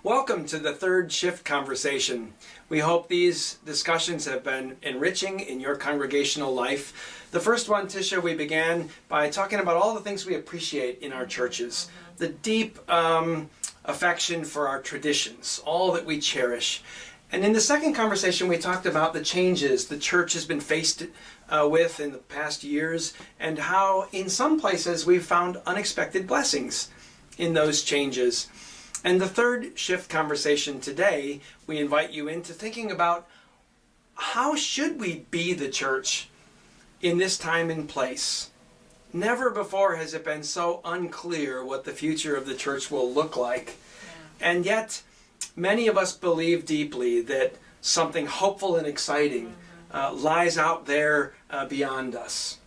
Welcome to the third shift conversation. We hope these discussions have been enriching in your congregational life. The first one, Tisha, we began by talking about all the things we appreciate in our churches. The deep affection for our traditions, all that we cherish. And in the second conversation, we talked about the changes the church has been faced with in the past years, and how in some places we've found unexpected blessings in those changes. And the third shift conversation today, we invite you into thinking about how should we be the church in this time and place. Never before has it been so unclear what the future of the church will look like. Yeah. And yet, many of us believe deeply that something hopeful and exciting lies out there beyond us.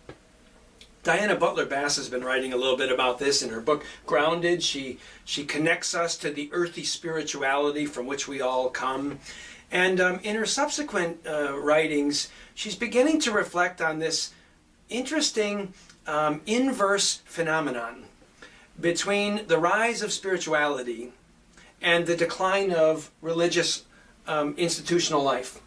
Diana Butler Bass has been writing a little bit about this in her book, Grounded. She connects us to the earthy spirituality from which we all come. And in her subsequent writings, she's beginning to reflect on this interesting inverse phenomenon between the rise of spirituality and the decline of religious institutional life.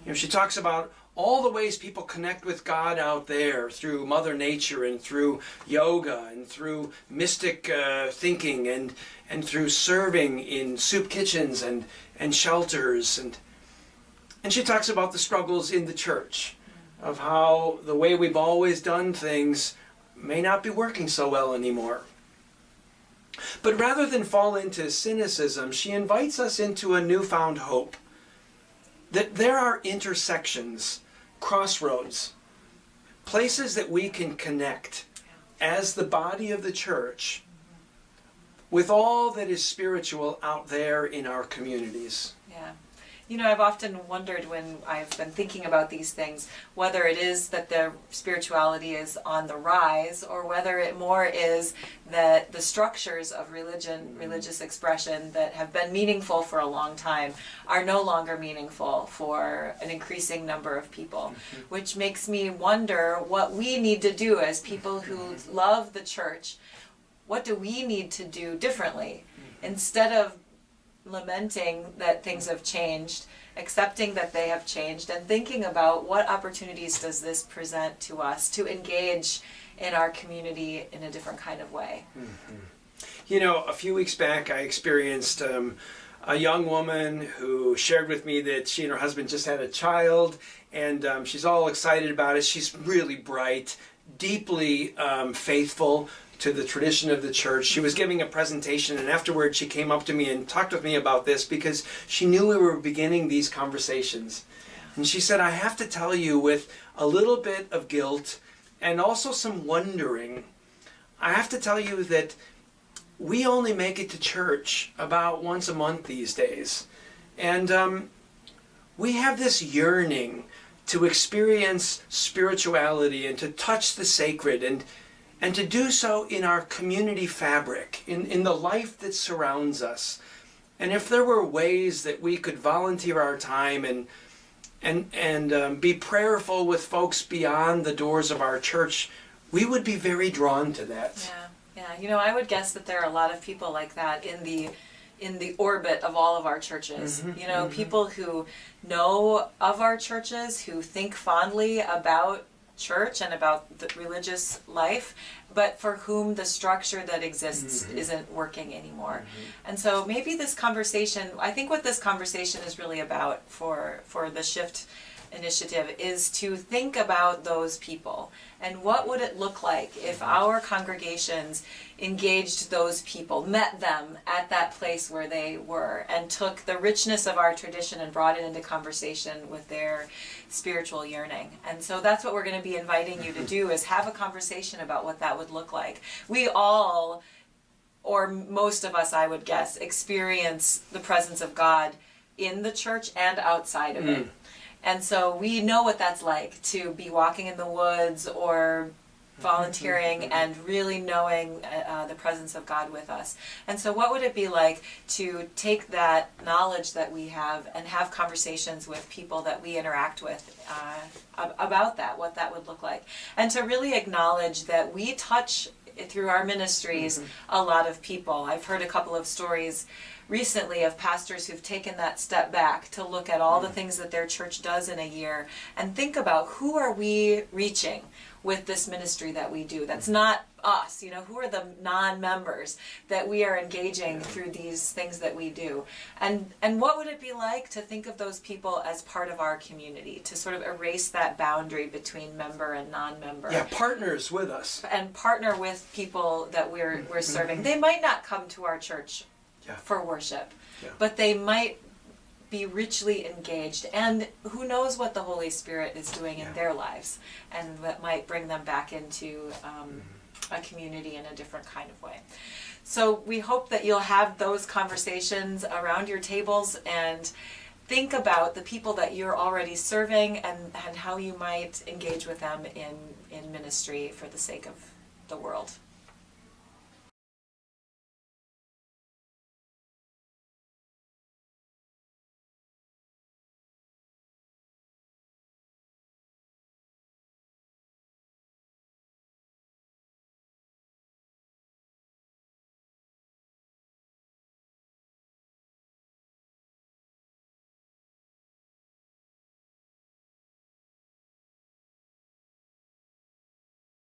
You know, she talks about all the ways people connect with God out there through Mother Nature and through yoga and through mystic thinking and through serving in soup kitchens and shelters. And she talks about the struggles in the church, of how the way we've always done things may not be working so well anymore. But rather than fall into cynicism, she invites us into a newfound hope that there are intersections, crossroads, places that we can connect as the body of the church with all that is spiritual out there in our communities. Yeah. You know, I've often wondered when I've been thinking about these things, whether it is that the spirituality is on the rise, or whether it more is that the structures of religious expression that have been meaningful for a long time are no longer meaningful for an increasing number of people, which makes me wonder what we need to do as people who love the church. What do we need to do differently instead of lamenting that things have changed, accepting that they have changed, and thinking about what opportunities does this present to us to engage in our community in a different kind of way. You know, a few weeks back I experienced a young woman who shared with me that she and her husband just had a child, and she's all excited about it. She's really bright, deeply faithful to the tradition of the church. She was giving a presentation, and afterwards she came up to me and talked with me about this because she knew we were beginning these conversations. And she said, I have to tell you, with a little bit of guilt and also some wondering, I have to tell you that we only make it to church about once a month these days. And we have this yearning to experience spirituality and to touch the sacred and to do so in our community fabric, in the life that surrounds us. And if there were ways that we could volunteer our time and be prayerful with folks beyond the doors of our church, we would be very drawn to that. Yeah. You know, I would guess that there are a lot of people like that in the orbit of all of our churches. You know, people who know of our churches, who think fondly about church and about the religious life, but for whom the structure that exists isn't working anymore. And so maybe this conversation, I think what this conversation is really about for the Shift initiative is to think about those people and what would it look like if our congregations engaged those people, met them at that place where they were, and took the richness of our tradition and brought it into conversation with their spiritual yearning. And so that's what we're going to be inviting you to do, is have a conversation about what that would look like. We all, or most of us I would guess, experience the presence of God in the church and outside of it. And so we know what that's like, to be walking in the woods or volunteering and really knowing the presence of God with us. And so what would it be like to take that knowledge that we have and have conversations with people that we interact with about that, what that would look like, and to really acknowledge that we touch through our ministries a lot of people. I've heard a couple of stories recently of pastors who've taken that step back to look at all the things that their church does in a year and think about who are we reaching with this ministry that we do. That's not us, who are the non-members that we are engaging through these things that we do. And what would it be like to think of those people as part of our community, to sort of erase that boundary between member and non-member. Yeah, partners with us. And partner with people that we're serving. They might not come to our church for worship, but they might be richly engaged, and who knows what the Holy Spirit is doing in their lives, and that might bring them back into a community in a different kind of way. So we hope that you'll have those conversations around your tables and think about the people that you're already serving and how you might engage with them in ministry for the sake of the world.